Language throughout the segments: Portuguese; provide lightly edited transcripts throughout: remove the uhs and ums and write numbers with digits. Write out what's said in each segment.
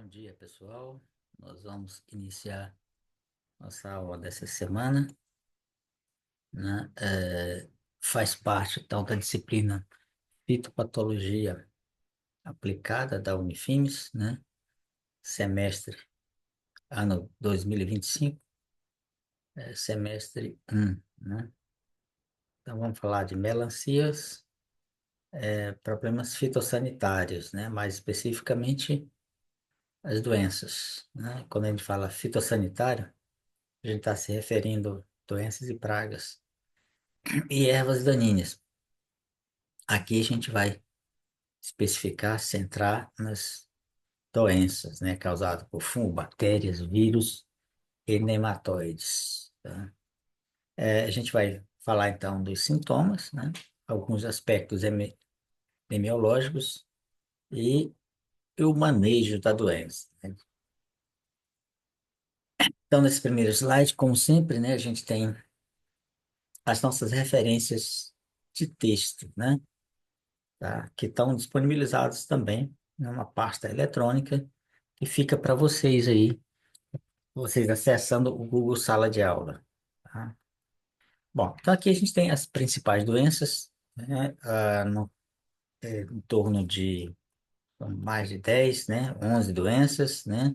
Bom dia, pessoal. Nós vamos iniciar nossa aula dessa semana, né? Faz parte, então, da disciplina Fitopatologia Aplicada da Unifins, né? Semestre, ano 2025, semestre 1, né? Então, vamos falar de melancias, problemas fitossanitários, né? Mais especificamente, as doenças, né? Quando a gente fala fitossanitário, a gente está se referindo a doenças e pragas e ervas daninhas. Aqui a gente vai especificar, centrar nas doenças, né, causadas por fungo, bactérias, vírus e nematóides, tá? A gente vai falar então dos sintomas, né, alguns aspectos epidemiológicos e o manejo da doença, né? Então, nesse primeiro slide, como sempre, né, a gente tem as nossas referências de texto, né, tá, que estão disponibilizados também numa pasta eletrônica que fica para vocês acessando o Google Sala de Aula, tá? Bom, então aqui a gente tem as principais doenças, né? Em torno de mais de 10, né? 11 doenças, né?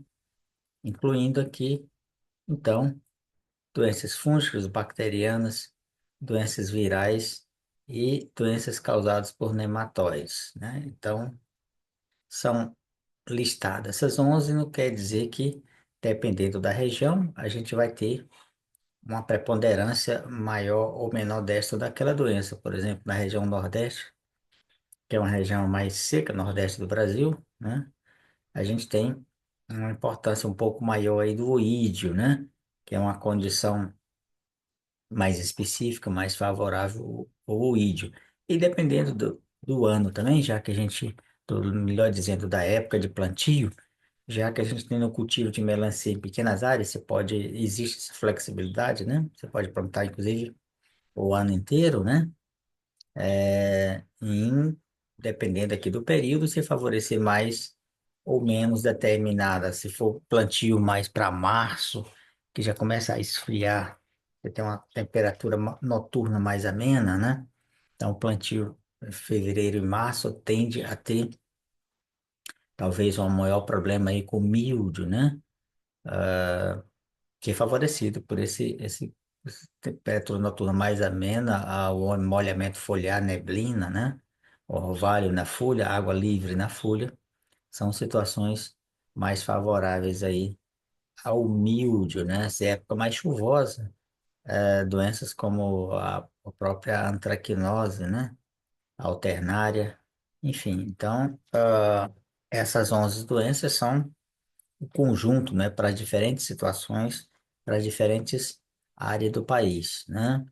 Incluindo aqui, então, doenças fúngicas, bacterianas, doenças virais e doenças causadas por nematóides, né? Então, são listadas essas 11, não quer dizer que, dependendo da região, a gente vai ter uma preponderância maior ou menor desta ou daquela doença. Por exemplo, na região Nordeste, que é uma região mais seca, Nordeste do Brasil, né? A gente tem uma importância um pouco maior aí do oídio, né? Que é uma condição mais específica, mais favorável ao oídio. E dependendo do ano também, já que a gente, melhor dizendo, da época de plantio, já que a gente tem no cultivo de melancia em pequenas áreas, existe essa flexibilidade, né? Você pode plantar, inclusive, o ano inteiro, né? Dependendo aqui do período, se favorecer mais ou menos determinada. Se for plantio mais para março, que já começa a esfriar, você tem uma temperatura noturna mais amena, né? Então, o plantio em fevereiro e março tende a ter talvez um maior problema aí com milho, né? Que é favorecido por esse temperatura noturna mais amena, ao molhamento foliar, neblina, né? O orvalho na folha, água livre na folha, são situações mais favoráveis aí ao mildio, né? Essa época mais chuvosa, doenças como a própria antracnose, né? Alternária, enfim. Então, essas 11 doenças são o conjunto, né, para diferentes situações, para diferentes áreas do país, né?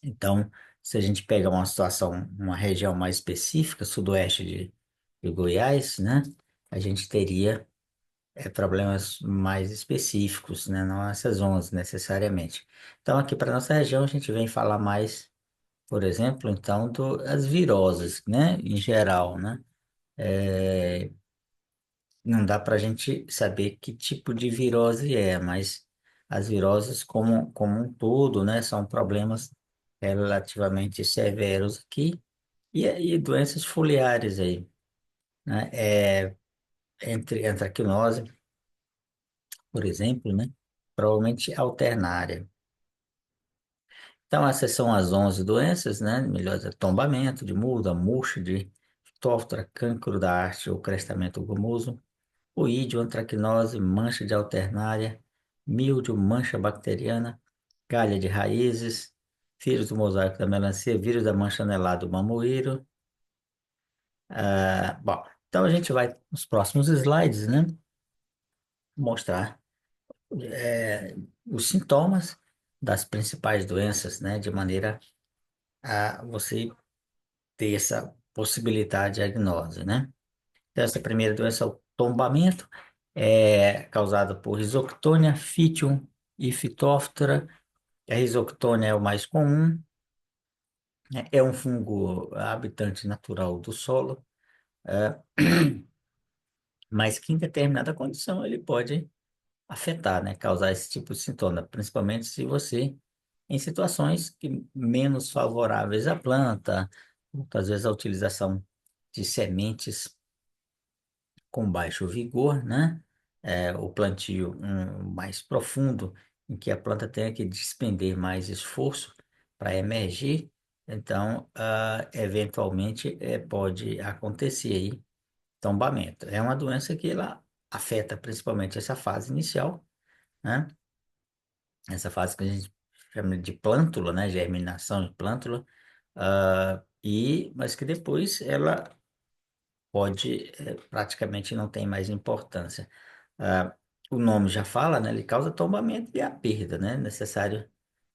Então, se a gente pegar uma situação, uma região mais específica, sudoeste de Goiás, né, a gente teria problemas mais específicos, né, não essas 11 necessariamente. Então, aqui para nossa região, a gente vem falar mais, por exemplo, então, das viroses, né, em geral, né? É, Não dá para a gente saber que tipo de virose é, mas as viroses como um todo, né, são problemas relativamente severos aqui e doenças foliares aí, né, entre antracnose, por exemplo, né, provavelmente alternária. Então, essas são as 11 doenças, né, melhor tombamento de muda, murcho de Phytophthora, cancro da arte ou crestamento gomoso, oídio, antracnose, mancha de alternária, míldio, mancha bacteriana, galha de raízes, vírus do mosaico da melancia, vírus da mancha anelada do mamoeiro. Bom, então a gente vai nos próximos slides, né, mostrar os sintomas das principais doenças, né, de maneira a você ter essa possibilidade de diagnose, né? Então, essa primeira doença é o tombamento, é causada por Rhizoctonia, Fitium e Phytophthora. A Rhizoctonia é o mais comum, né? É um fungo habitante natural do solo, mas que em determinada condição ele pode afetar, né? Causar esse tipo de sintoma, principalmente se você, em situações menos favoráveis à planta, muitas vezes a utilização de sementes com baixo vigor, né? O plantio mais profundo, em que a planta tenha que despender mais esforço para emergir, então, eventualmente, pode acontecer aí tombamento. É uma doença que ela afeta principalmente essa fase inicial, né? Essa fase que a gente chama de plântula, né? Germinação de plântula, mas que depois ela pode, praticamente não tem mais importância. Ah, o nome já fala, né? Ele causa tombamento e a perda, né? Necessário,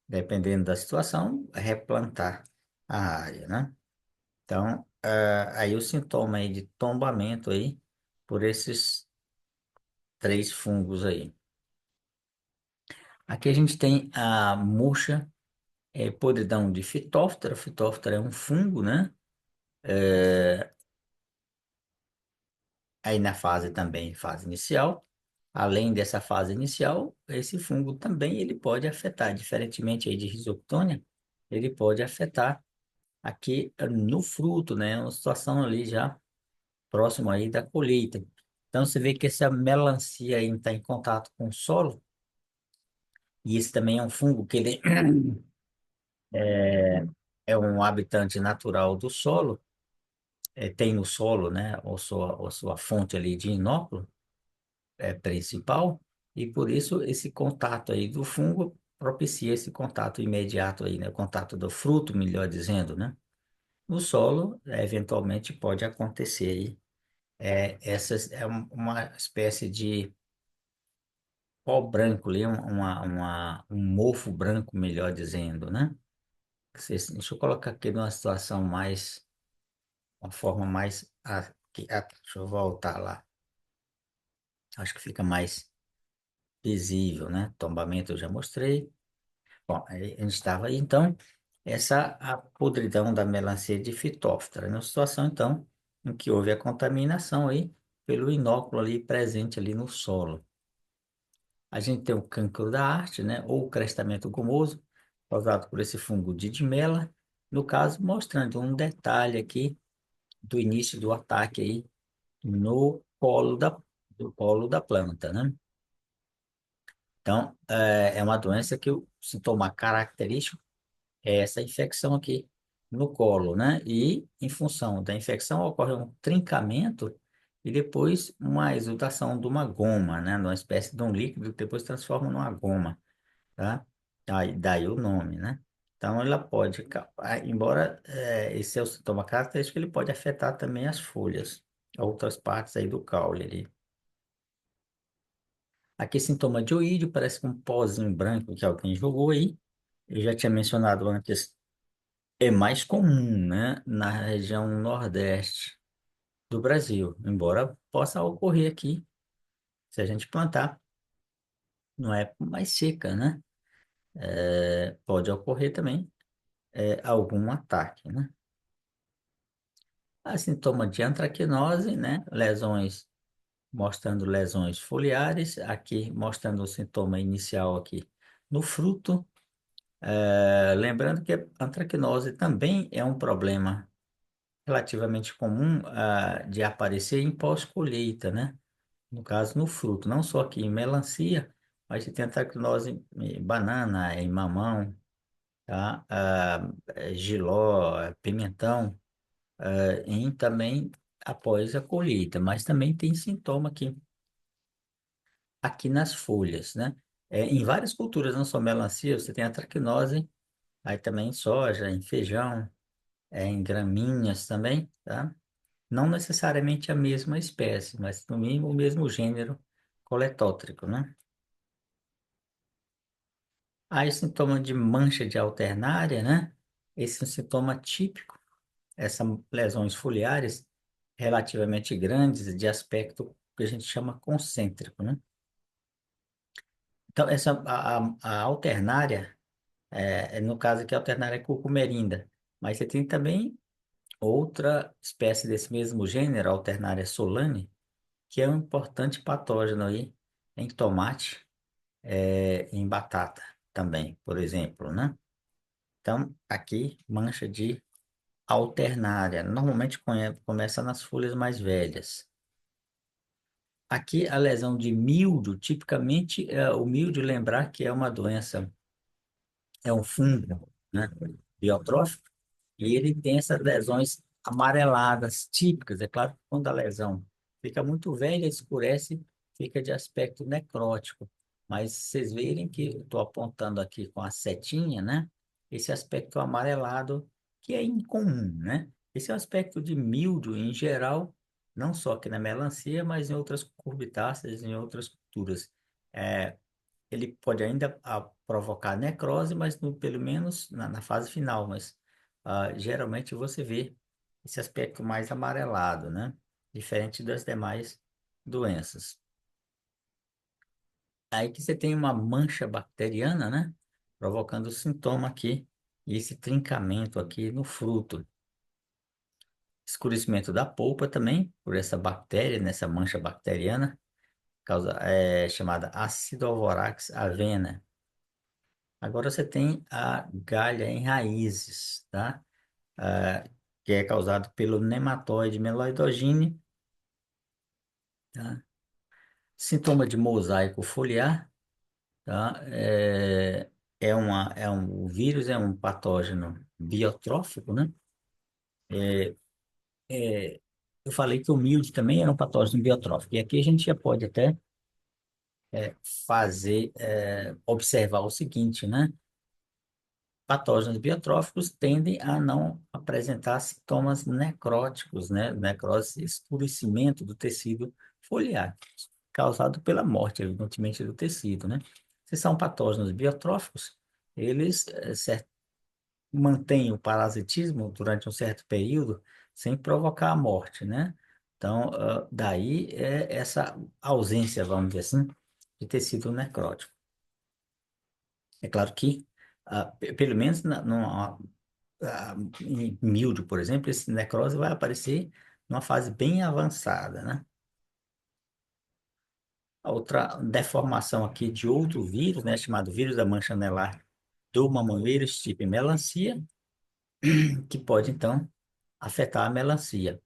dependendo da situação, replantar a área, né? Então, aí o sintoma aí de tombamento aí, por esses três fungos aí. Aqui a gente tem a murcha, podridão de Phytophthora. Phytophthora é um fungo, né? Aí na fase também, fase inicial. Além dessa fase inicial, esse fungo também ele pode afetar, diferentemente aí de Rhizoctonia, ele pode afetar aqui no fruto, né? Uma situação ali já próximo aí da colheita. Então você vê que essa melancia aí está em contato com o solo, e esse também é um fungo que ele é um habitante natural do solo, tem no solo, né? Ou sua fonte ali de inóculo, principal, e por isso esse contato aí do fungo propicia esse contato imediato aí, né? O contato do fruto, melhor dizendo, né? No solo, eventualmente pode acontecer aí. Essa é uma espécie de pó branco ali, um mofo branco, melhor dizendo, né? Deixa eu colocar aqui numa situação mais, uma forma mais, deixa eu voltar lá. Acho que fica mais visível, né? Tombamento eu já mostrei. Bom, aí a gente estava aí, então, essa a podridão da melancia de Phytophthora, na situação, então, em que houve a contaminação aí pelo inóculo ali presente ali no solo. A gente tem o cancro da arte, né, ou o crestamento gomoso, causado por esse fungo Didimela, no caso, mostrando um detalhe aqui do início do ataque aí no do polo da planta, né? Então, é uma doença que o sintoma característico essa infecção aqui no colo, né? E em função da infecção ocorre um trincamento e depois uma exudação de uma goma, né? De uma espécie de um líquido que depois transforma numa goma, tá? Daí o nome, né? Então ela pode, embora esse é o sintoma característico, ele pode afetar também as folhas, outras partes aí do caule ali. Aqui sintoma de oídio, parece com um pozinho branco que alguém jogou aí. Eu já tinha mencionado antes. É mais comum, né, na região nordeste do Brasil, embora possa ocorrer aqui, se a gente plantar, não é mais seca, né? Pode ocorrer também algum ataque, né? Há sintoma de antracnose, né? Lesões, mostrando lesões foliares, aqui mostrando o sintoma inicial aqui no fruto. Lembrando que a antracnose também é um problema relativamente comum de aparecer em pós-colheita, né? No caso, no fruto, não só aqui em melancia, mas tem antracnose em banana, em mamão, tá? Jiló, pimentão, em também após a colheita, mas também tem sintoma aqui nas folhas, né? Em várias culturas, não só melancia, você tem antracnose, aí também em soja, em feijão, em gramíneas também, tá? Não necessariamente a mesma espécie, mas no mínimo o mesmo gênero coletótrico, né? Aí, sintoma de mancha de alternária, né? Esse é um sintoma típico, essas lesões foliares relativamente grandes, de aspecto que a gente chama concêntrico, né? Então, a alternária, no caso aqui, a alternária é curcumerinda, mas você tem também outra espécie desse mesmo gênero, a alternária solane, que é um importante patógeno aí em tomate, em batata também, por exemplo, né? Então, aqui, mancha de alternária. Normalmente começa nas folhas mais velhas. Aqui, a lesão de míldio, tipicamente, o míldio, lembrar que é uma doença, é um fungo, né? Biotrófico, e ele tem essas lesões amareladas típicas. É claro que quando a lesão fica muito velha, escurece, fica de aspecto necrótico. Mas vocês verem que estou apontando aqui com a setinha, né? Esse aspecto amarelado que é incomum, né? Esse é o aspecto de míldio em geral, não só aqui na melancia, mas em outras curbitáceas, em outras culturas. É, ele pode ainda provocar necrose, mas pelo menos na fase final, mas geralmente você vê esse aspecto mais amarelado, né? Diferente das demais doenças. Aí que você tem uma mancha bacteriana, né? Provocando sintoma aqui, e esse trincamento aqui no fruto. Escurecimento da polpa também, por essa bactéria, nessa mancha bacteriana, chamada Acidovorax avena. Agora você tem a galha em raízes, tá? Ah, que é causado pelo nematóide Meloidogine, tá? Sintoma de mosaico foliar, tá? O vírus é um patógeno biotrófico, né? É, eu falei que o milde também era um patógeno biotrófico. E aqui a gente já pode até observar o seguinte, né? Patógenos biotróficos tendem a não apresentar sintomas necróticos, né? Necrose, escurecimento do tecido foliar, causado pela morte, evidentemente, do tecido, né? Se são patógenos biotróficos, eles mantêm o parasitismo durante um certo período sem provocar a morte, né? Então, daí essa ausência, vamos dizer assim, de tecido necrótico. É claro que, pelo menos em míldio, por exemplo, esse necrose vai aparecer numa fase bem avançada, né? A outra deformação aqui de outro vírus, né, chamado vírus da mancha anelar do Mamoeiros tipo melancia, que pode, então, afetar a melancia.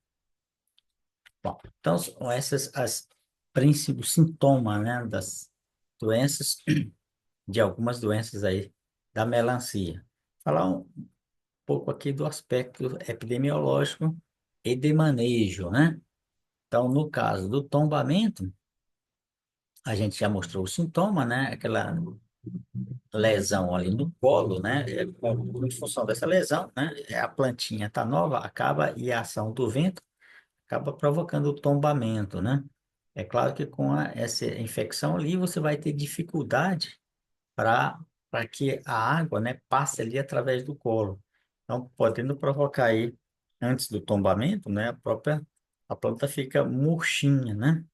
Bom, então, são essas as princípios sintomas, né, das doenças, de algumas doenças aí da melancia. Falar um pouco aqui do aspecto epidemiológico e de manejo, né? Então, no caso do tombamento, a gente já mostrou o sintoma, né? Aquela lesão ali no colo, né? Em função dessa lesão, né? A plantinha está nova, acaba e a ação do vento acaba provocando o tombamento, né? É claro que com essa infecção ali você vai ter dificuldade para que a água, né, passe ali através do colo. Então, podendo provocar aí antes do tombamento, né, a planta fica murchinha, né?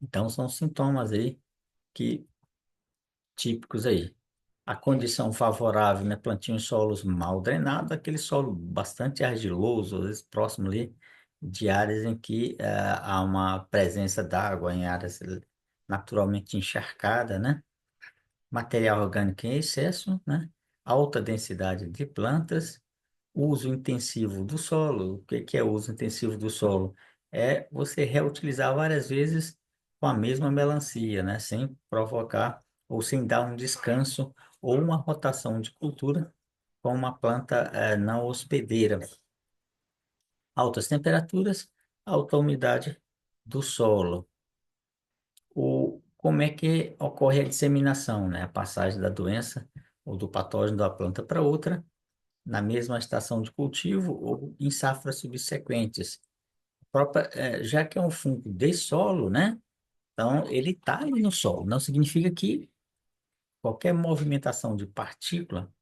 Então, são sintomas aí que típicos aí. A condição favorável, né? Plantio em solos mal drenados, aquele solo bastante argiloso, às vezes próximo ali de áreas em que há uma presença d'água, em áreas naturalmente encharcadas, né? Material orgânico em excesso, né? Alta densidade de plantas, uso intensivo do solo. O que que é uso intensivo do solo? É você reutilizar várias vezes com a mesma melancia, né? Sem provocar ou sem dar um descanso ou uma rotação de cultura com uma planta não hospedeira. Altas temperaturas, alta umidade do solo. Como é que ocorre a disseminação, né? A passagem da doença ou do patógeno da planta para outra na mesma estação de cultivo ou em safras subsequentes. Já que é um fungo de solo, né? Então, ele está ali no solo. Não significa que qualquer movimentação de partícula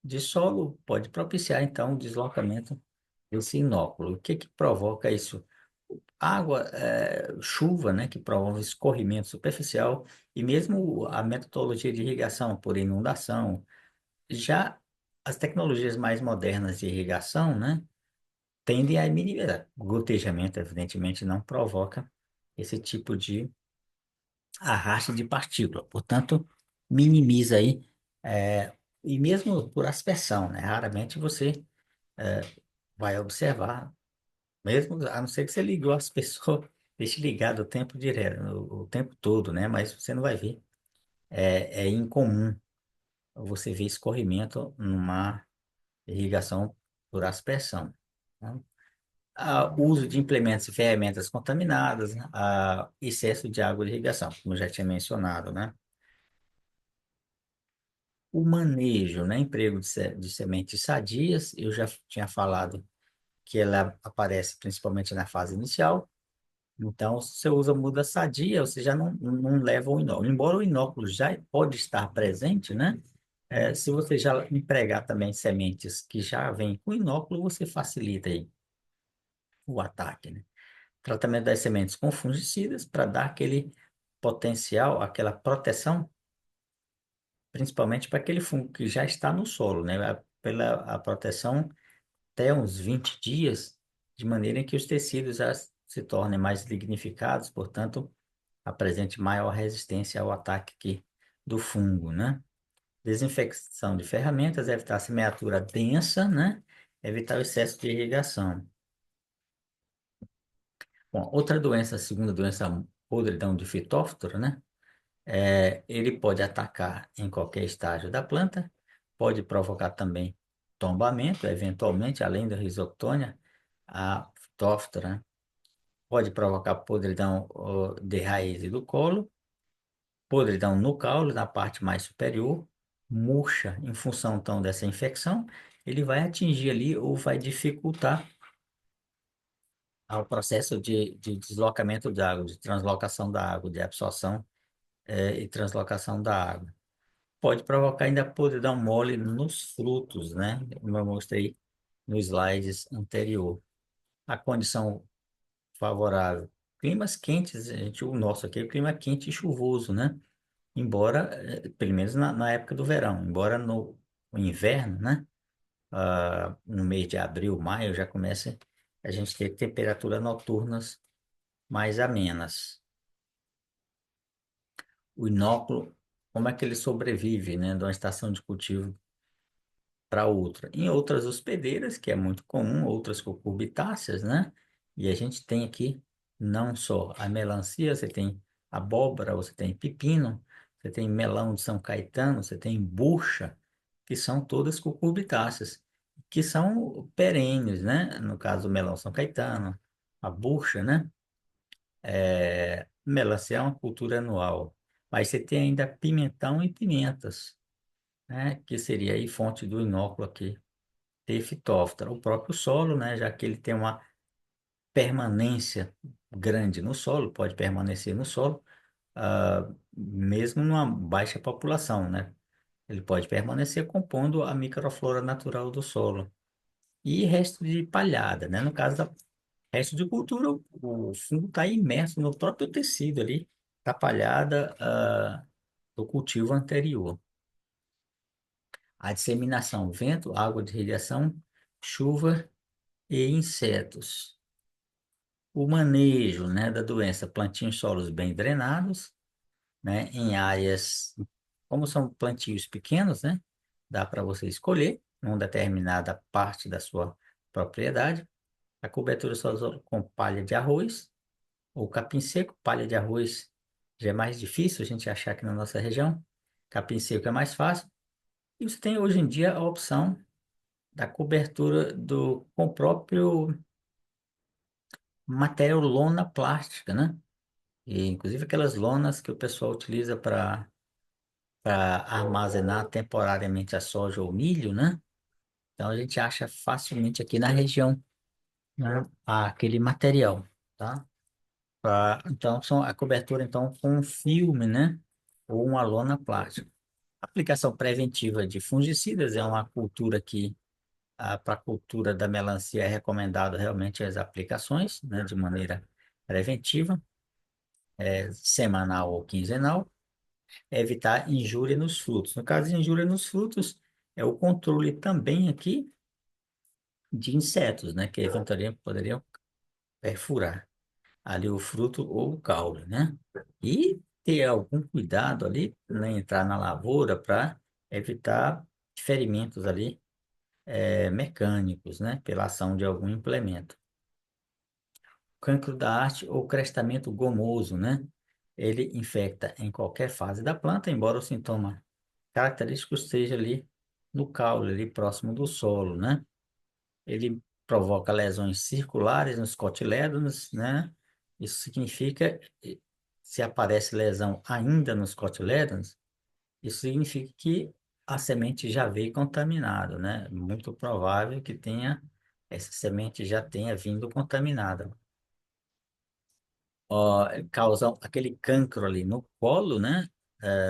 de solo pode propiciar, então, o deslocamento desse inóculo. O que que provoca isso? Água, chuva, né? Que promove escorrimento superficial e mesmo a metodologia de irrigação por inundação. Já as tecnologias mais modernas de irrigação, né? tendem a minimizar. Gotejamento, evidentemente, não provoca esse tipo de arraste de partícula. Portanto, minimiza aí, e mesmo por aspersão, né? Raramente você é, vai observar, mesmo, a não ser que você ligou as pessoas, deixe ligado o tempo direto, o tempo todo, né? Mas você não vai ver. É incomum você ver escorrimento numa irrigação por aspersão, né? O uso de implementos e ferramentas contaminadas, né? Excesso de água de irrigação, como eu já tinha mencionado, né? O manejo, né? Emprego de sementes sadias, eu já tinha falado que ela aparece principalmente na fase inicial. Então, se você usa muda sadia, você já não leva o inóculo. Embora o inóculo já pode estar presente, né? Se você já empregar também sementes que já vêm com inóculo, você facilita aí o ataque, né? Tratamento das sementes com fungicidas para dar aquele potencial, aquela proteção, principalmente para aquele fungo que já está no solo, né? Pela a proteção até uns 20 dias, de maneira que os tecidos já se tornem mais lignificados, portanto, apresente maior resistência ao ataque do fungo, né? Desinfecção de ferramentas, evitar a semeadura densa, né? Evitar o excesso de irrigação. Bom, outra doença, a segunda doença, podridão de fitóftora, né? Ele pode atacar em qualquer estágio da planta, pode provocar também tombamento, eventualmente, além da risoctônia, a fitóftora, né? Pode provocar podridão de raiz e do colo, podridão no caule, na parte mais superior, murcha em função então dessa infecção, ele vai atingir ali ou vai dificultar o processo de deslocamento da água, de translocação da água, de absorção e translocação da água. Pode provocar ainda podridão mole nos frutos, né? Como eu mostrei no slides anterior. A condição favorável. Climas quentes, o nosso aqui é o clima quente e chuvoso, né? Embora, pelo menos na época do verão, embora no inverno, né? No mês de abril, maio, já começa a gente ter temperaturas noturnas mais amenas. O inóculo, como é que ele sobrevive, né? De uma estação de cultivo para outra. Em outras hospedeiras, que é muito comum, outras cucurbitáceas, né? E a gente tem aqui não só a melancia, você tem abóbora, você tem pepino, você tem melão de São Caetano, você tem bucha, que são todas cucurbitáceas, que são perenes, né? No caso do melão São Caetano, a bucha, né? Melancia é uma cultura anual. Mas você tem ainda pimentão e pimentas, né? Que seria aí fonte do inóculo aqui ter fitóftora. O próprio solo, né, já que ele tem uma permanência grande no solo, pode permanecer no solo, mesmo numa baixa população, né? Ele pode permanecer compondo a microflora natural do solo. E resto de palhada, né? No caso da resto de cultura, o fungo está imerso no próprio tecido ali, da palhada, do cultivo anterior. A disseminação, vento, água de irrigação, chuva e insetos. O manejo, né, da doença, plantio em solos bem drenados, né, em áreas, como são plantios pequenos, né, dá para você escolher uma determinada parte da sua propriedade. A cobertura solo com palha de arroz ou capim seco. Palha de arroz já é mais difícil a gente achar aqui na nossa região. Capim seco é mais fácil. E você tem hoje em dia a opção da cobertura com o próprio material lona plástica, né? E, inclusive aquelas lonas que o pessoal utiliza para armazenar temporariamente a soja ou milho, né? Então a gente acha facilmente aqui na região, né, aquele material, tá? Então são a cobertura então com um filme, né? Ou uma lona plástica. Aplicação preventiva de fungicidas é uma cultura que para a cultura da melancia é recomendado realmente as aplicações, né, de maneira preventiva, semanal ou quinzenal. Evitar injúria nos frutos. No caso de injúria nos frutos, é o controle também aqui de insetos, né? Que eventualmente poderiam perfurar ali o fruto ou o caule, né? E ter algum cuidado ali, né? Entrar na lavoura para evitar ferimentos ali mecânicos, né? Pela ação de algum implemento. Cancro da haste ou crestamento gomoso, né? Ele infecta em qualquer fase da planta, embora o sintoma característico esteja ali no caule, ali próximo do solo, né? Ele provoca lesões circulares nos cotilédonos, né? Isso significa, se aparece lesão ainda nos cotilédonos, isso significa que a semente já veio contaminada, né? Muito provável que essa semente já tenha vindo contaminada. Ó, causa aquele cancro ali no colo, né?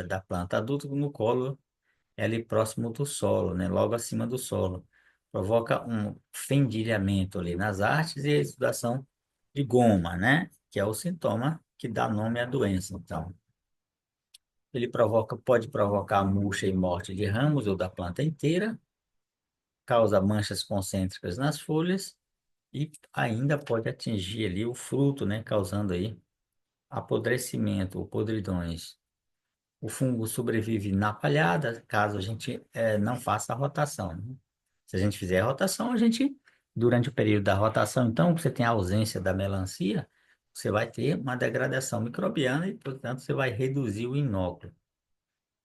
Da planta adulta, no colo é ali próximo do solo, né? Logo acima do solo. Provoca um fendilhamento ali nas artes e a exudação de goma, né? Que é o sintoma que dá nome à doença. Então, ele pode provocar murcha e morte de ramos ou da planta inteira, causa manchas concêntricas nas folhas e ainda pode atingir ali o fruto, né? Causando aí apodrecimento ou podridões. O fungo sobrevive na palhada, caso a gente não faça a rotação, né? Se a gente fizer a rotação, durante o período da rotação, então, você tem a ausência da melancia, você vai ter uma degradação microbiana e, portanto, você vai reduzir o inóculo.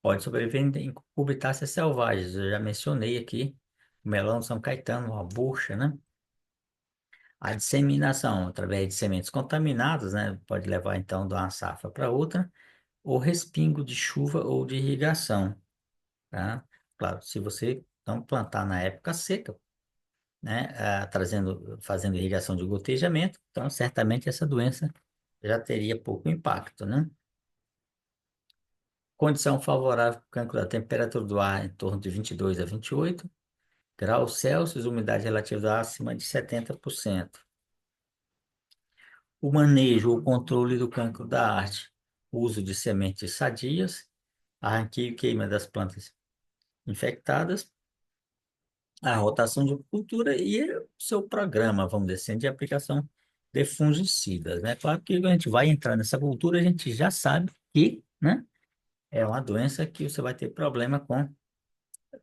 Pode sobreviver em cucurbitaceias selvagens, eu já mencionei aqui, o melão de São Caetano, a bucha, né? A disseminação através de sementes contaminadas, né? Pode levar, então, de uma safra para outra, ou respingo de chuva ou de irrigação, tá? Claro, se você não plantar na época seca, né, fazendo irrigação de gotejamento, então certamente essa doença já teria pouco impacto, né? Condição favorável para o cancro da temperatura do ar em torno de 22 a 28 graus Celsius, umidade relativa do ar acima de 70%. O manejo ou controle do cancro da arte, uso de sementes sadias, arranqueio e queima das plantas infectadas, a rotação de cultura e o seu programa, vamos dizer assim, de aplicação de fungicidas, né? Claro que quando a gente vai entrar nessa cultura, a gente já sabe que, né, é uma doença que você vai ter problema com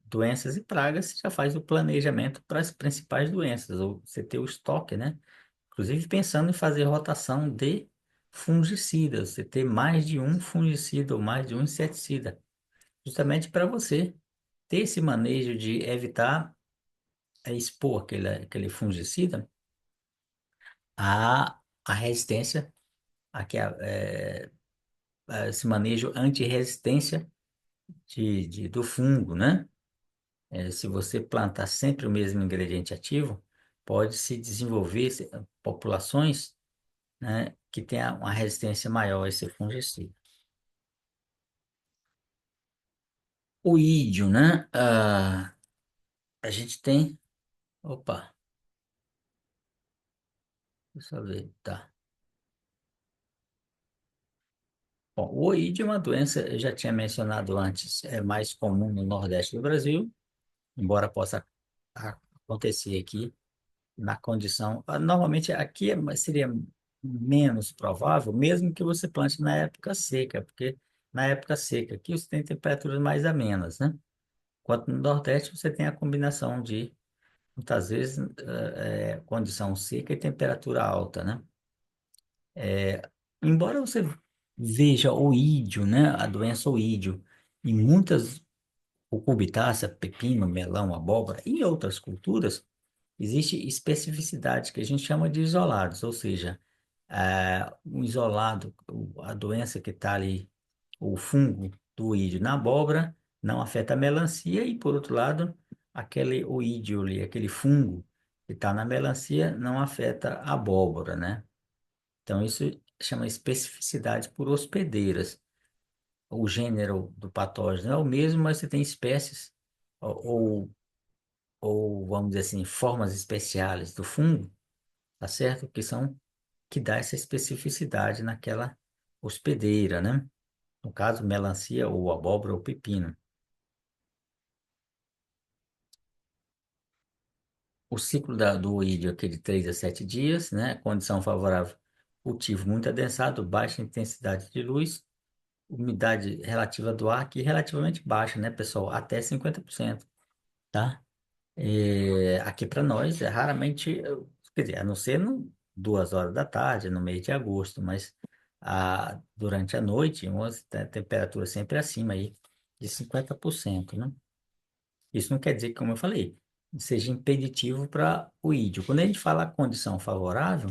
doenças e pragas, você já faz o planejamento para as principais doenças, ou você ter o estoque, né? Inclusive pensando em fazer rotação de fungicidas, você ter mais de um fungicida ou mais de um inseticida, justamente para você ter esse manejo de evitar expor aquele fungicida à resistência, a esse manejo anti-resistência do fungo, né? Se você plantar sempre o mesmo ingrediente ativo, pode se desenvolver populações, né, que tenham uma resistência maior a esse fungicida. O ídio, né? A gente tem. Opa, deixa eu ver. Tá. Bom, o oídio é uma doença, eu já tinha mencionado antes, é mais comum no Nordeste do Brasil, embora possa acontecer aqui na condição. Normalmente aqui seria menos provável, mesmo que você plante na época seca, porque na época seca aqui você tem temperaturas mais amenas, né? Enquanto no Nordeste você tem a combinação de, muitas vezes, condição seca e temperatura alta, né? Embora você veja o ídio, né? A doença oídio, em muitas cucurbitácea, pepino, melão, abóbora e outras culturas, existe especificidade que a gente chama de isolados, ou seja, um isolado, a doença que está ali, o fungo do oídio na abóbora, não afeta a melancia, e por outro lado, aquele oídio ali, aquele fungo que está na melancia, não afeta a abóbora, né? Então, isso chama especificidade por hospedeiras. O gênero do patógeno é o mesmo, mas você tem espécies ou, ou vamos dizer assim, formas especiais do fungo, tá certo? Que dá essa especificidade naquela hospedeira, né? No caso, melancia ou abóbora ou pepino. o ciclo do oídio é aquele de 3 a 7 dias, né? Condição favorável, cultivo muito adensado, baixa intensidade de luz, umidade relativa do ar, que é relativamente baixa, né, pessoal? Até 50%, tá? Aqui para nós é raramente, quer dizer, a não ser 2 horas da tarde, no mês de agosto, mas durante a noite, temperatura sempre acima aí de 50%, né? Isso não quer dizer que, como eu falei, seja impeditivo para o ídio. Quando a gente fala condição favorável,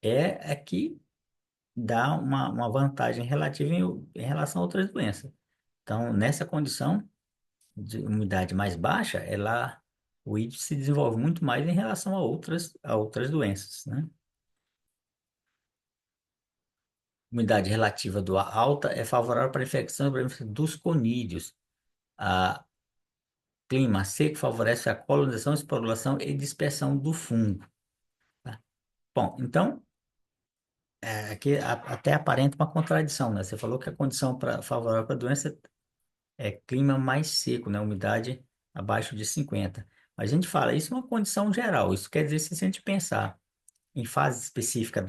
é que dá uma vantagem relativa em relação a outras doenças. Então, nessa condição de umidade mais baixa, o ídio se desenvolve muito mais em relação a outras doenças, né? Umidade relativa do ar alta é favorável para a infecção e sobrevivência dos conídeos. A clima seco favorece a colonização, esporulação e dispersão do fungo. Tá? Bom, então, aqui até aparenta uma contradição, né? Você falou que a condição favorável para a doença é clima mais seco, né? Umidade abaixo de 50. Mas a gente fala, isso é uma condição geral. Isso quer dizer, se a gente pensar em fase específica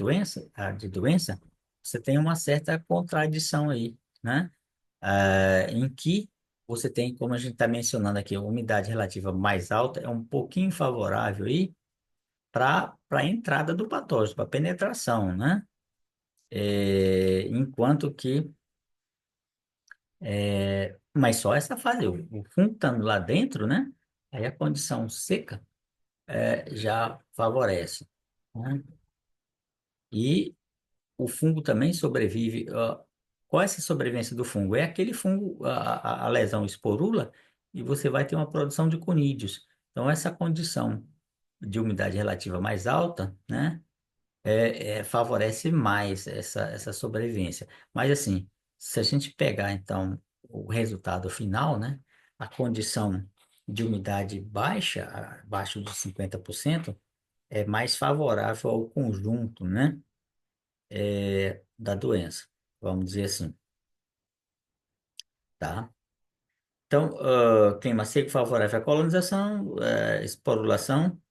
de doença, você tem uma certa contradição aí, né? Em que você tem, como a gente está mencionando aqui, a umidade relativa mais alta é um pouquinho favorável aí para a entrada do patógeno, para a penetração, né? Enquanto que, mas só essa fase, o fungo estando lá dentro, né? Aí a condição seca já favorece, né? E o fungo também sobrevive. Qual é essa sobrevivência do fungo? É aquele fungo, a lesão esporula, e você vai ter uma produção de conídeos. Então, essa condição de umidade relativa mais alta, né, favorece mais essa sobrevivência. Mas, assim, se a gente pegar, então, o resultado final, né, a condição de umidade baixa, abaixo de 50%, é mais favorável ao conjunto, né? Da doença, vamos dizer assim, tá? Então, clima seco favorável à colonização, esporulação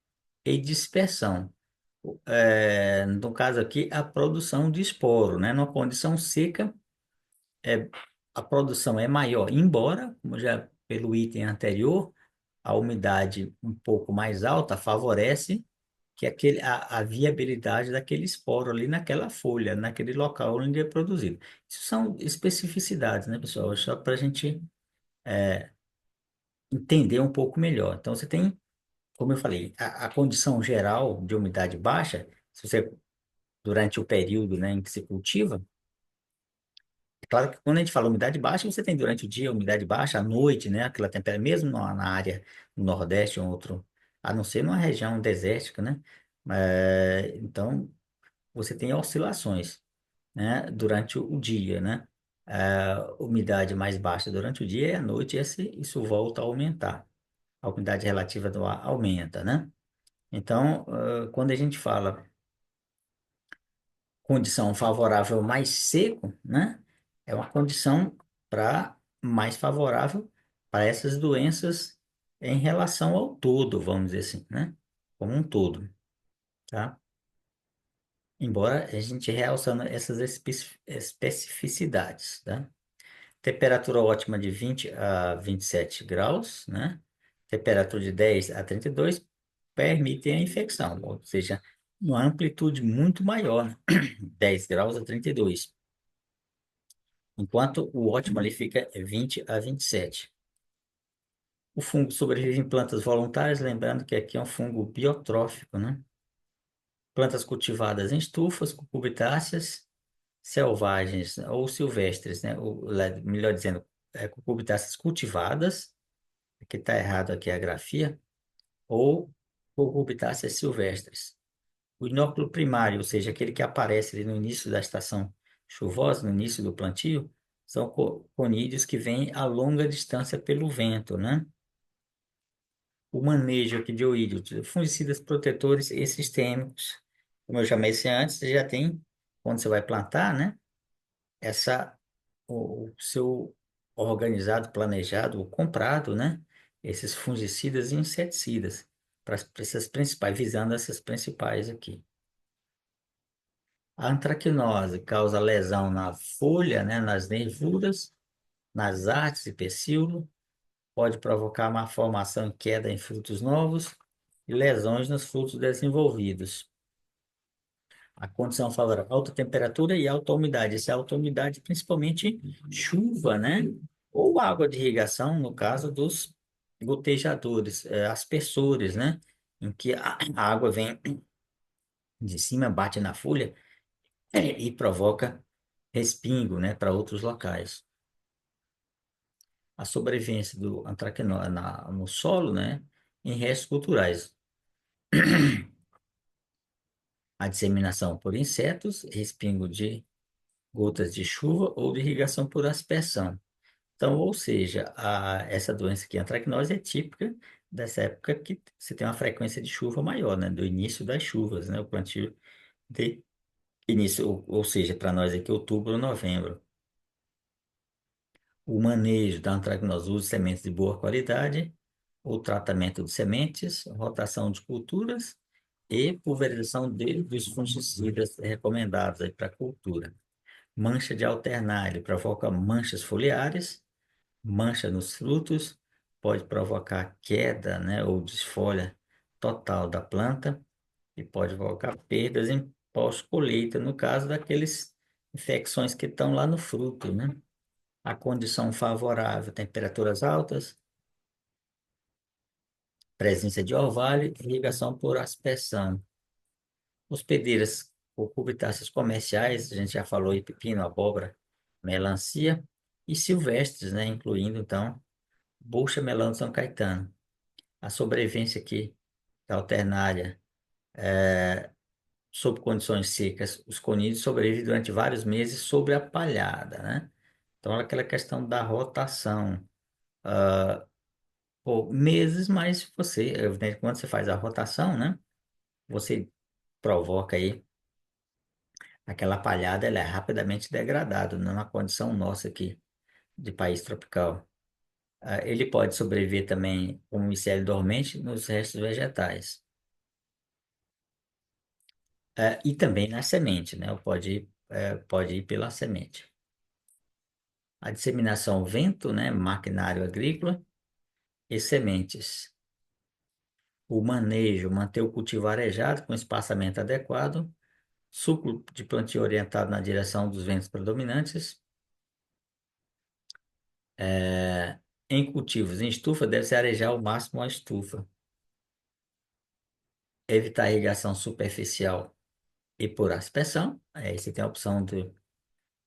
e dispersão. No caso aqui, a produção de esporo, né? Numa condição seca, é, a produção é maior, embora, como já pelo item anterior, a umidade um pouco mais alta favorece que a viabilidade daquele esporo ali naquela folha, naquele local onde é produzido. Isso são especificidades, né, pessoal? Só para a gente entender um pouco melhor. Então, você tem, como eu falei, a condição geral de umidade baixa, se você, durante o período, né, em que se cultiva, é claro que quando a gente fala umidade baixa, você tem durante o dia umidade baixa, à noite, né, aquela temperatura, mesmo na área do Nordeste ou outro, a não ser numa região desértica, né? Então, você tem oscilações, né, durante o dia, né? Umidade mais baixa durante o dia e à noite isso volta a aumentar. A umidade relativa do ar aumenta, né? Então, quando a gente fala condição favorável mais seco, né? É uma condição mais favorável para essas doenças em relação ao todo, vamos dizer assim, né? Como um todo, tá? Embora a gente realçando essas especificidades, tá? Temperatura ótima de 20 a 27 graus, né? Temperatura de 10 a 32 permitem a infecção, ou seja, uma amplitude muito maior, né? 10 graus a 32, enquanto o ótimo ali fica 20 a 27. O fungo sobrevive em plantas voluntárias, lembrando que aqui é um fungo biotrófico, né? Plantas cultivadas em estufas, cucurbitáceas, selvagens ou silvestres, né? Melhor dizendo, cucurbitáceas cultivadas, que está errado aqui a grafia, ou cucurbitáceas silvestres. O inóculo primário, ou seja, aquele que aparece ali no início da estação chuvosa, no início do plantio, são conídeos que vêm a longa distância pelo vento, né? O manejo aqui de oídio, fungicidas protetores e sistêmicos, como eu já mencionei antes, você já tem, quando você vai plantar, né? O seu organizado, planejado, comprado, né? Esses fungicidas e inseticidas, para essas principais, visando essas principais aqui. A antracnose causa lesão na folha, né, nas nervuras, nas artes e pecíolo, pode provocar malformação e queda em frutos novos e lesões nos frutos desenvolvidos. A condição favorável, alta temperatura e alta umidade. Essa alta umidade, principalmente chuva, né? Ou água de irrigação, no caso dos gotejadores, aspersores, né? Em que a água vem de cima, bate na folha, e provoca respingo, né? Para outros locais. A sobrevivência do antracnose no solo, né? Em restos culturais. A disseminação por insetos, respingo de gotas de chuva ou de irrigação por aspersão. Então, ou seja, essa doença aqui, a antracnose, é típica dessa época que você tem uma frequência de chuva maior, né? Do início das chuvas, né? O plantio de início, ou seja, para nós aqui, outubro, novembro. O manejo da antracnose, uso de sementes de boa qualidade, o tratamento de sementes, rotação de culturas e pulverização dos fungicidas recomendados para a cultura. Mancha de alternário provoca manchas foliares, mancha nos frutos, pode provocar queda, né, ou desfolha total da planta e pode provocar perdas em pós-colheita, no caso daqueles infecções que estão lá no fruto, né? A condição favorável, temperaturas altas, presença de orvalho e irrigação por aspersão. Hospedeiras ou cubitáceas comerciais, a gente já falou aí, pepino, abóbora, melancia, e silvestres, né, incluindo, então, bucha, melão de São Caetano. A sobrevivência aqui da alternária, sob condições secas, os conídeos sobrevivem durante vários meses sobre a palhada, né? Então, é aquela questão da rotação. Pô, meses, mas você, evidente, quando você faz a rotação, né? Você provoca aí aquela palhada, ela é rapidamente degradada, não é uma condição nossa aqui de país tropical. Ele pode sobreviver também como micélio dormente nos restos vegetais. E também na semente, né? Pode ir pela semente. A disseminação vento, né? Maquinário agrícola e sementes. O manejo, manter o cultivo arejado com espaçamento adequado, ciclo de plantio orientado na direção dos ventos predominantes. É, em cultivos em estufa, deve-se arejar ao máximo a estufa. Evitar irrigação superficial e por aspersão. Aí você tem a opção de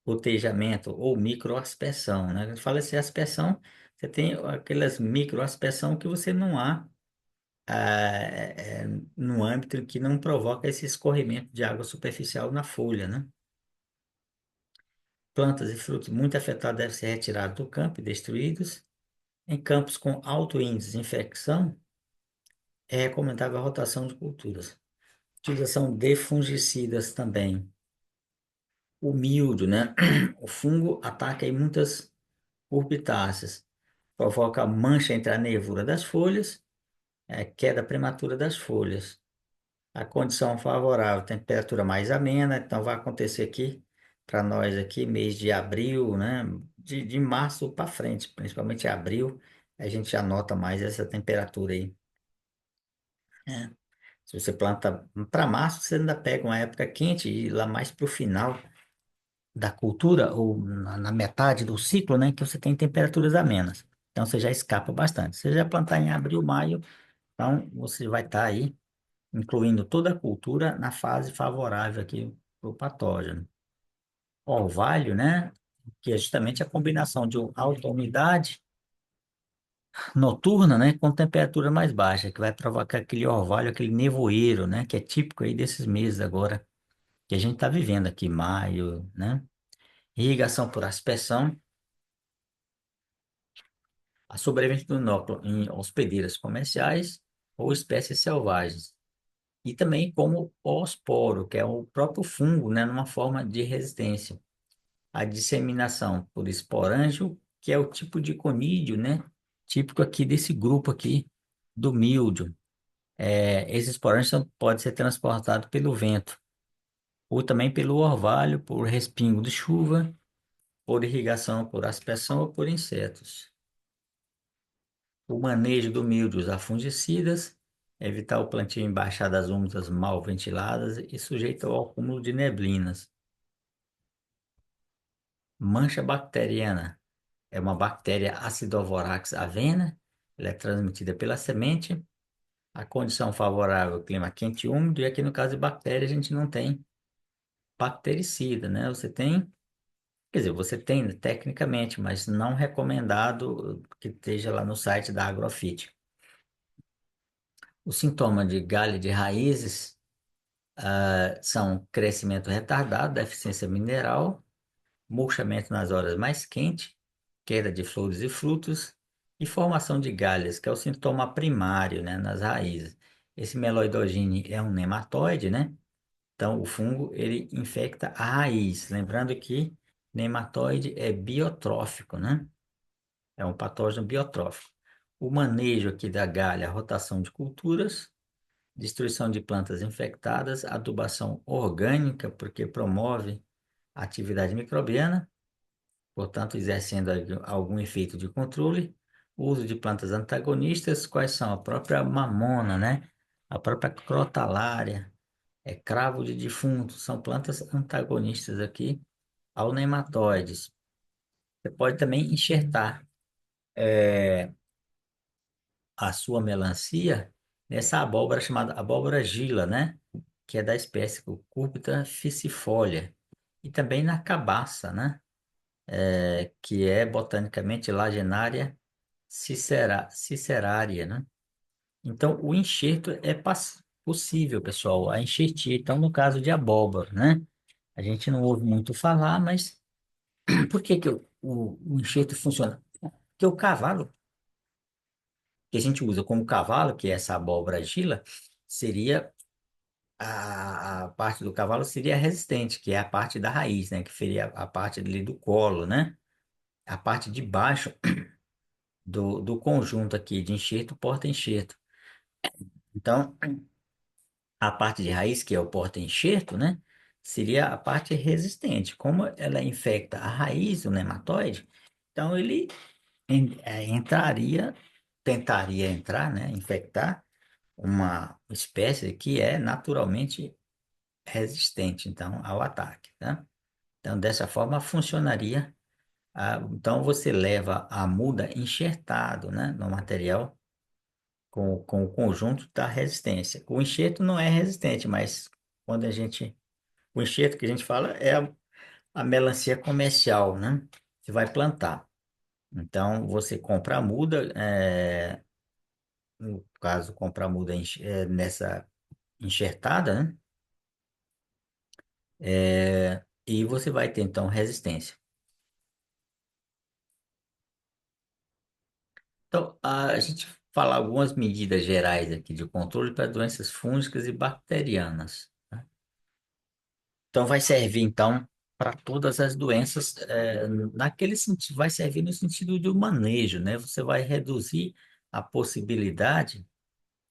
gotejamento ou microaspersão, né? A gente fala assim, aspersão, você tem aquelas microaspersão que você não há no âmbito que não provoca esse escorrimento de água superficial na folha, né? Plantas e frutos muito afetados devem ser retirados do campo e destruídos. Em campos com alto índice de infecção, é recomendável a rotação de culturas. Utilização de fungicidas também. O míldio, né? O fungo ataca aí muitas urbitáceas, provoca mancha entre a nervura das folhas, queda prematura das folhas. A condição favorável, temperatura mais amena, então vai acontecer aqui, para nós aqui, mês de abril, né? De março para frente, principalmente abril, a gente já nota mais essa temperatura aí. Né? Se você planta para março, você ainda pega uma época quente e lá mais para o final da cultura, ou na metade do ciclo, né, que você tem temperaturas amenas. Então você já escapa bastante. Se você já plantar em abril, maio, então você vai estar aí incluindo toda a cultura na fase favorável aqui para o patógeno. Orvalho, né, que é justamente a combinação de alta umidade noturna, né, com temperatura mais baixa, que vai provocar aquele orvalho, aquele nevoeiro, né, que é típico aí desses meses agora que a gente está vivendo aqui, maio, né? Irrigação por aspersão, a sobrevivência do inóculo em hospedeiras comerciais ou espécies selvagens. E também como osporo, que é o próprio fungo, né, numa forma de resistência. A disseminação por esporângio, que é o tipo de conídeo, né, típico aqui desse grupo aqui do míldio. Esses porantes podem ser transportados pelo vento, ou também pelo orvalho, por respingo de chuva, por irrigação, por aspersão ou por insetos. O manejo do milho usar fungicidas, evitar o plantio em baixadas úmidas mal ventiladas e sujeito ao acúmulo de neblinas. Mancha bacteriana é uma bactéria Acidovorax avena, ela é transmitida pela semente. A condição favorável, clima quente e úmido, e aqui no caso de bactéria a gente não tem bactericida, né? Você tem, quer dizer, você tem tecnicamente, mas não recomendado que esteja lá no site da Agrofit. O sintoma de galha de raízes são crescimento retardado, deficiência mineral, murchamento nas horas mais quentes, queda de flores e frutos e formação de galhas, que é o sintoma primário, né, nas raízes. Esse meloidogene é um nematóide, né? Então, o fungo, ele infecta a raiz. Lembrando que nematóide é biotrófico, né? É um patógeno biotrófico. O manejo aqui da galha, rotação de culturas, destruição de plantas infectadas, adubação orgânica, porque promove a atividade microbiana, portanto, exercendo algum efeito de controle. O uso de plantas antagonistas, quais são? A própria mamona, né? A própria crotalária, cravo de defunto, são plantas antagonistas aqui ao nematóides. Você pode também enxertar a sua melancia nessa abóbora chamada abóbora gila, né? Que é da espécie Cucurbita ficifolia. E também na cabaça, né? Que é botanicamente Lagenaria cicerária, né? Então, o enxerto é possível, pessoal, a enxertia. Então, no caso de abóbora, né? A gente não ouve muito falar, mas por que que o enxerto funciona? Porque o cavalo, que a gente usa como cavalo, que é essa abóbora gila, seria a parte do cavalo seria resistente, que é a parte da raiz, né? Que seria a parte ali do colo, né? A parte de baixo do conjunto aqui de enxerto, porta-enxerto. Então, a parte de raiz, que é o porta-enxerto, né? Seria a parte resistente. Como ela infecta a raiz do nematóide, então ele entraria, tentaria entrar, né? Infectar uma espécie que é naturalmente resistente, então, ao ataque, tá? Então, dessa forma, funcionaria. Então, você leva a muda enxertado, né? No material com o conjunto da resistência. O enxerto não é resistente, mas quando a gente. O enxerto que a gente fala é a melancia comercial, né? Você vai plantar. Então, você compra a muda, no caso, compra a muda nessa enxertada, né? E você vai ter, então, resistência. Então, a gente fala algumas medidas gerais aqui de controle para doenças fúngicas e bacterianas. Então, vai servir, então, para todas as doenças, naquele sentido, vai servir no sentido do manejo, né? Você vai reduzir a possibilidade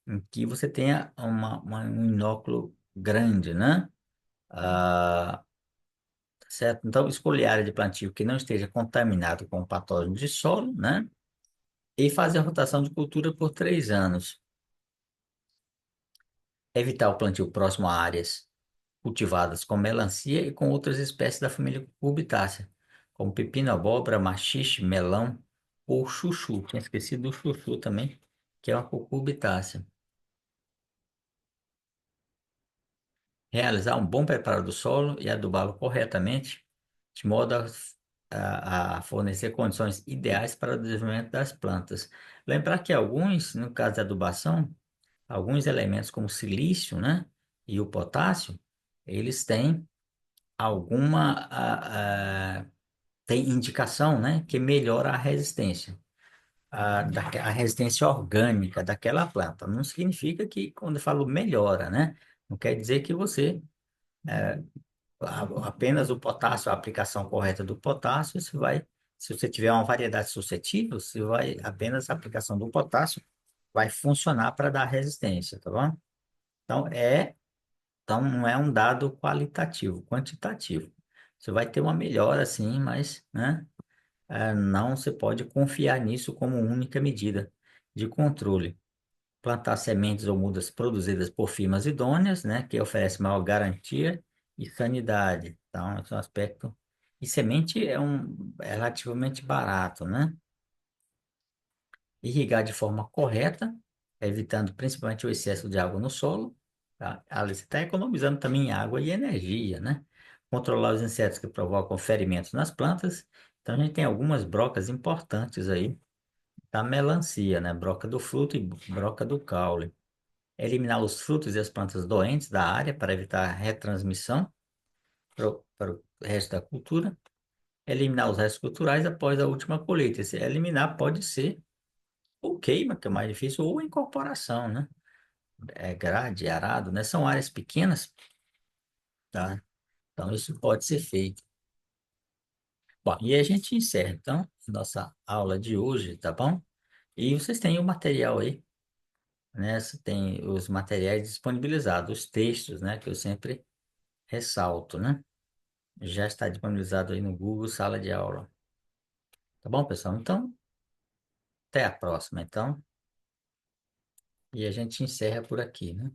em que você tenha um inóculo grande, né? Ah, certo? Então, escolher área de plantio que não esteja contaminado com patógeno de solo, né? E fazer a rotação de cultura por 3 anos. Evitar o plantio próximo a áreas cultivadas com melancia e com outras espécies da família Cucurbitaceae, como pepino, abóbora, maxixe, melão ou chuchu. Tinha esquecido do chuchu também, que é uma Cucurbitaceae. Realizar um bom preparo do solo e adubá-lo corretamente, de modo a fornecer condições ideais para o desenvolvimento das plantas. Lembrar que alguns, no caso da adubação, alguns elementos como o silício, né, e o potássio, eles têm alguma tem indicação, né, que melhora a resistência, a resistência orgânica daquela planta. Não significa que, quando eu falo melhora, né, não quer dizer que você, apenas o potássio, a aplicação correta do potássio, se você tiver uma variedade suscetível, você vai apenas a aplicação do potássio vai funcionar para dar resistência, tá bom? Então, então não é um dado qualitativo, quantitativo. Você vai ter uma melhora, sim, mas, né, não se pode confiar nisso como única medida de controle. Plantar sementes ou mudas produzidas por firmas idôneas, né, que oferecem maior garantia e sanidade. Então, esse é um aspecto. E semente é relativamente barato, né? Irrigar de forma correta, evitando principalmente o excesso de água no solo. Tá? Ali você está economizando também água e energia, né? Controlar os insetos que provocam ferimentos nas plantas. Então, a gente tem algumas brocas importantes aí da melancia, né? Broca do fruto e broca do caule. Eliminar os frutos e as plantas doentes da área para evitar a retransmissão para o resto da cultura. Eliminar os restos culturais após a última colheita. Esse eliminar pode ser ou queima, que é mais difícil, ou incorporação, né? É grade, arado, né? São áreas pequenas, tá? Então isso pode ser feito. Bom, e a gente encerra, então, nossa aula de hoje, tá bom? E vocês têm o material aí, né? Você tem os materiais disponibilizados, os textos, né? Que eu sempre ressalto, né? Já está disponibilizado aí no Google Sala de Aula. Tá bom, pessoal? Então, até a próxima, então. E a gente encerra por aqui, né?